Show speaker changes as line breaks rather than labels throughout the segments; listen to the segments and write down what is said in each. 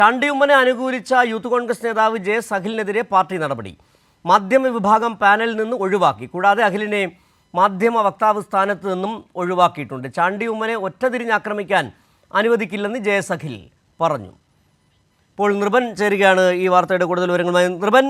ചാണ്ടി ഉമ്മനെ അനുകൂലിച്ച യൂത്ത് കോൺഗ്രസ് നേതാവ് J സഹിലിനെതിരെ party നടപടി. മാധ്യമ വിഭാഗം പാനലിൽ നിന്ന് ഒഴിവാക്കി. കൂടാതെ അഖിലിനെ മാധ്യമ വക്താവ് സ്ഥാനത്ത് നിന്നും ഒഴിവാക്കിയിട്ടുണ്ട്. ചാണ്ടി ഉമ്മനെ ഒറ്റതിരിഞ്ഞാക്രമിക്കാൻ അനുവദിക്കില്ലെന്ന് ജെ സഹിൽ പറഞ്ഞു. ഇപ്പോൾ നിർഭൻ ചേരുകയാണ് ഈ വാർത്തയുടെ കൂടുതൽ വിവരങ്ങളുമായി. നിർഭൻ,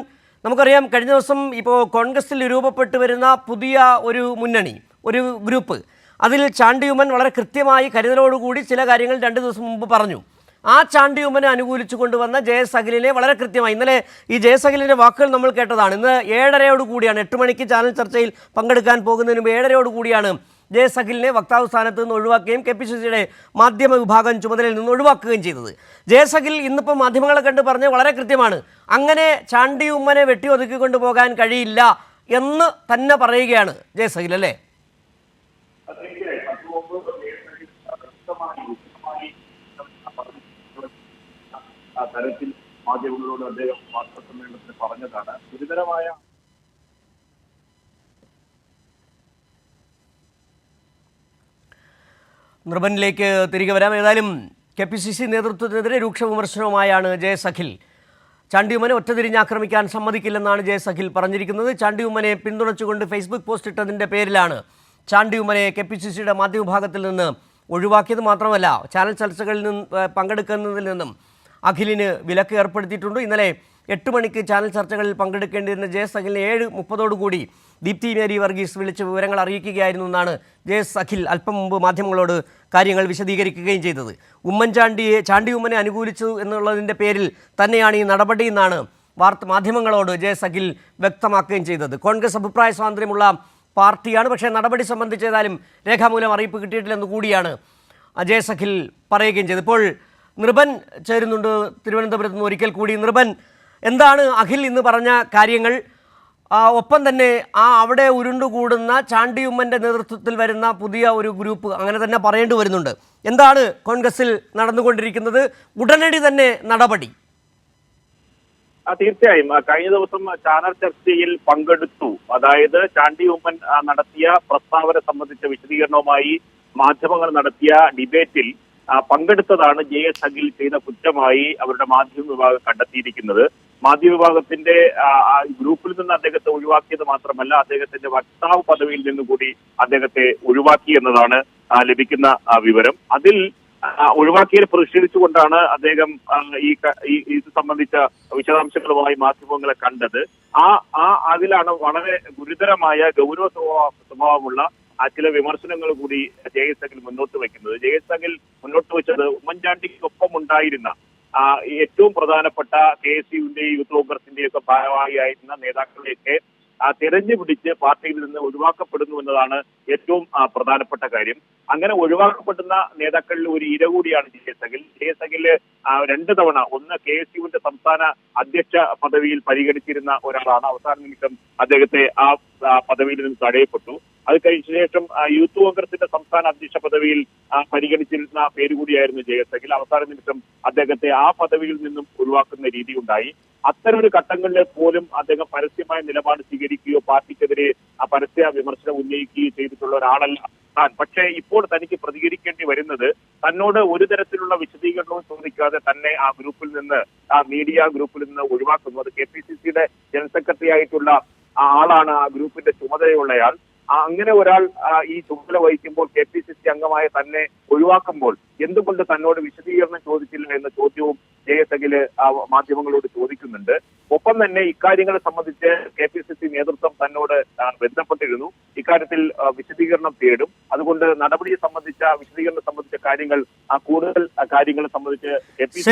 നമുക്കറിയാം കഴിഞ്ഞ ദിവസം ഇപ്പോൾ കോൺഗ്രസിൽ രൂപപ്പെട്ടു വരുന്ന പുതിയ ഒരു മുന്നണി, ഒരു ഗ്രൂപ്പ്, അതിൽ ചാണ്ടി ഉമ്മൻ വളരെ കൃത്യമായി കരുതലോടുകൂടി ചില കാര്യങ്ങൾ 2 ദിവസം മുമ്പ് പറഞ്ഞു. ആ ചാണ്ടി ഉമ്മനെ അനുകൂലിച്ചു കൊണ്ടുവന്ന ജെ സഹിലിനെ വളരെ കൃത്യമായി, ഇന്നലെ ഈ ജെ സഹിലിൻ്റെ വാക്കുകൾ നമ്മൾ കേട്ടതാണ്. ഇന്ന് 7:30 കൂടിയാണ്, 8 മണിക്ക് ചാനൽ ചർച്ചയിൽ പങ്കെടുക്കാൻ പോകുന്നതിന് മുമ്പ് 7:30 കൂടിയാണ് ജെ സഹിലിനെ വക്താവ് സ്ഥാനത്ത് നിന്ന് ഒഴിവാക്കുകയും KPCCയുടെ മാധ്യമ വിഭാഗം ചുമതലയിൽ നിന്ന് ഒഴിവാക്കുകയും ചെയ്തത്. ജെ സഹിൽ ഇന്നിപ്പോൾ മാധ്യമങ്ങളെ കണ്ട് പറഞ്ഞ് വളരെ കൃത്യമാണ്, അങ്ങനെ ചാണ്ടി ഉമ്മനെ വെട്ടിയൊതുക്കിക്കൊണ്ടു പോകാൻ കഴിയില്ല എന്ന് തന്നെ പറയുകയാണ് ജെ സഹിൽ, അല്ലേ?
തരത്തിൽ മാധ്യമങ്ങളോട് അദ്ദേഹം വാർത്താസമ്മേളനത്തിൽ പറഞ്ഞതാണ്. ഗുരുതരമായ
നിർഭനിലേക്ക് തിരികെ വരാം. ഏതായാലും KPCC നേതൃത്വത്തിനെതിരെ രൂക്ഷ വിമർശനവുമായാണ് ജെ സഹിൽ. ചാണ്ടി ഉമ്മനെ ഒറ്റതിരിഞ്ഞാക്രമിക്കാൻ സമ്മതിക്കില്ലെന്നാണ് ജെ സഹിൽ പറഞ്ഞിരിക്കുന്നത്. ചാണ്ടി ഉമ്മനെ പിന്തുണച്ചുകൊണ്ട് ഫേസ്ബുക്ക് പോസ്റ്റ് ഇട്ടതിൻ്റെ പേരിലാണ് ചാണ്ടി ഉമ്മനെ KPCCയുടെ മാധ്യമവിഭാഗത്തിൽ നിന്ന് ഒഴിവാക്കിയത്. മാത്രമല്ല, ചാനൽ ചർച്ചകളിൽ നിന്ന് പങ്കെടുക്കുന്നതിൽ നിന്നും അഖിലിന് വിലക്ക് ഏർപ്പെടുത്തിയിട്ടുണ്ട്. ഇന്നലെ 8 മണിക്ക് ചാനൽ ചർച്ചകളിൽ പങ്കെടുക്കേണ്ടിയിരുന്ന ജെ സഹിലിനെ 7:30 കൂടി ദീപ്തി മേരി വർഗീസ് വിളിച്ച് വിവരങ്ങൾ അറിയിക്കുകയായിരുന്നു എന്നാണ് ജെ സഹിൽ അല്പം മുമ്പ് മാധ്യമങ്ങളോട് കാര്യങ്ങൾ വിശദീകരിക്കുകയും ചെയ്തത്. ചാണ്ടി ഉമ്മനെ അനുകൂലിച്ചു എന്നുള്ളതിൻ്റെ പേരിൽ തന്നെയാണ് ഈ നടപടി എന്നാണ് മാധ്യമങ്ങളോട് ജെ സഹിൽ വ്യക്തമാക്കുകയും ചെയ്തത്. കോൺഗ്രസ് അഭിപ്രായ സ്വാതന്ത്ര്യമുള്ള പാർട്ടിയാണ്, പക്ഷേ നടപടി സംബന്ധിച്ച് ഏതായാലും രേഖാമൂലം അറിയിപ്പ് കിട്ടിയിട്ടില്ലെന്ന് കൂടിയാണ് ജെ സഹിൽ പറയുകയും ചെയ്തത്. ഇപ്പോൾ നിർഭൻ ചേരുന്നുണ്ട് തിരുവനന്തപുരത്ത് നിന്ന് ഒരിക്കൽ കൂടി. നിർഭൻ, എന്താണ് അഖിൽ ഇന്ന് പറഞ്ഞ കാര്യങ്ങൾ? ഒപ്പം തന്നെ അവിടെ ഉരുണ്ടുകൂടുന്ന ചാണ്ടി ഉമ്മൻ്റെ നേതൃത്വത്തിൽ വരുന്ന പുതിയ ഒരു ഗ്രൂപ്പ്, അങ്ങനെ തന്നെ പറയേണ്ടി വരുന്നുണ്ട്. എന്താണ് കോൺഗ്രസിൽ നടന്നുകൊണ്ടിരിക്കുന്നത്? ഉടനടി തന്നെ നടപടി?
തീർച്ചയായും കഴിഞ്ഞ ദിവസം ചാനൽ ചർച്ചയിൽ പങ്കെടുത്തു. അതായത് ചാണ്ടി ഉമ്മൻ നടത്തിയ പ്രസ്താവന സംബന്ധിച്ച വിശദീകരണവുമായി മാധ്യമങ്ങൾ നടത്തിയ ഡിബേറ്റിൽ പങ്കെടുത്തതാണ് ജെ സഹിൽ ചെയ്ത കുറ്റമായി അവരുടെ മാധ്യമ വിഭാഗം കണ്ടെത്തിയിരിക്കുന്നത്. മാധ്യമ വിഭാഗത്തിന്റെ ഗ്രൂപ്പിൽ നിന്ന് അദ്ദേഹത്തെ ഒഴിവാക്കിയത് മാത്രമല്ല, അദ്ദേഹത്തിന്റെ വക്താവ് പദവിയിൽ നിന്നുകൂടി അദ്ദേഹത്തെ ഒഴിവാക്കി എന്നതാണ് ലഭിക്കുന്ന വിവരം. അതിൽ ഒഴിവാക്കിയതിൽ പ്രതിഷേധിച്ചുകൊണ്ടാണ് അദ്ദേഹം ഇത് സംബന്ധിച്ച വിശദാംശങ്ങളുമായി മാധ്യമങ്ങളെ കണ്ടത്. അതിലാണ് വളരെ ഗുരുതരമായ ഗൗരവ സ്വഭാവമുള്ള ചില വിമർശനങ്ങൾ കൂടി ജെ സഹിൽ മുന്നോട്ട് വയ്ക്കുന്നത്. ജെ സഹിൽ മുന്നോട്ട് വെച്ചത് ഉമ്മൻചാണ്ടിക്കൊപ്പം ഉണ്ടായിരുന്ന ഏറ്റവും പ്രധാനപ്പെട്ട KSUവിന്റെ യൂത്ത് കോൺഗ്രസിന്റെ ഒക്കെ ഭാരവാഹിയായിരുന്ന നേതാക്കളെയൊക്കെ തെരഞ്ഞു പിടിച്ച് പാർട്ടിയിൽ നിന്ന് ഒഴിവാക്കപ്പെടുന്നു എന്നതാണ് ഏറ്റവും പ്രധാനപ്പെട്ട കാര്യം. അങ്ങനെ ഒഴിവാക്കപ്പെടുന്ന നേതാക്കളിൽ ഒരു ഇര കൂടിയാണ് ജെ സഹിൽ. ജെ സഹില് 2 തവണ, ഒന്ന് KSUവിന്റെ സംസ്ഥാന അധ്യക്ഷ പദവിയിൽ പരിഗണിച്ചിരുന്ന ഒരാളാണ്. അവസാന നിമിഷം അദ്ദേഹത്തെ ആ പദവിയിൽ നിന്ന് തടയപ്പെട്ടു. അത് കഴിഞ്ഞ ശേഷം യൂത്ത് കോൺഗ്രസിന്റെ സംസ്ഥാന അധ്യക്ഷ പദവിയിൽ പരിഗണിച്ചിരുന്ന പേര് കൂടിയായിരുന്നു ജെ സഹിൽ. അവസാന നിമിഷം അദ്ദേഹത്തെ ആ പദവിയിൽ നിന്നും ഒഴിവാക്കുന്ന രീതി ഉണ്ടായി. അത്തരമൊരു ഘട്ടങ്ങളിൽ പോലും അദ്ദേഹം പരസ്യമായ നിലപാട് സ്വീകരിക്കുകയോ പാർട്ടിക്കെതിരെ പരസ്യ വിമർശനം ഉന്നയിക്കുകയോ ചെയ്തിട്ടുള്ള ഒരാളല്ല താൻ. പക്ഷേ ഇപ്പോൾ തനിക്ക് പ്രതികരിക്കേണ്ടി വരുന്നത് തന്നോട് ഒരു തരത്തിലുള്ള വിശദീകരണവും ചോദിക്കാതെ തന്നെ ആ ഗ്രൂപ്പിൽ നിന്ന്, ആ മീഡിയ ഗ്രൂപ്പിൽ നിന്ന് ഒഴിവാക്കുന്നു. അത് KPCCയുടെ ജനറൽ സെക്രട്ടറി ആയിട്ടുള്ള ആളാണ്, ആ ഗ്രൂപ്പിന്റെ ചുമതലയുള്ളയാൾ. അങ്ങനെ ഒരാൾ ഈ ചുമതല വഹിക്കുമ്പോൾ KPCC അംഗമായ തന്നെ ഒഴിവാക്കുമ്പോൾ എന്തുകൊണ്ട് തന്നോട് വിശദീകരണം ചോദിച്ചില്ല എന്ന ചോദ്യവും ജെ സഹിൽ മാധ്യമങ്ങളോട് ചോദിക്കുന്നുണ്ട്. ഒപ്പം തന്നെ ഇക്കാര്യങ്ങളെ സംബന്ധിച്ച് KPCC നേതൃത്വം തന്നോട് ബന്ധപ്പെട്ടിരുന്നു. ഇക്കാര്യത്തിൽ വിശദീകരണം തേടും. അതുകൊണ്ട് വിശദീകരണം സംബന്ധിച്ച കാര്യങ്ങൾ, കൂടുതൽ കാര്യങ്ങളെ സംബന്ധിച്ച് KPCC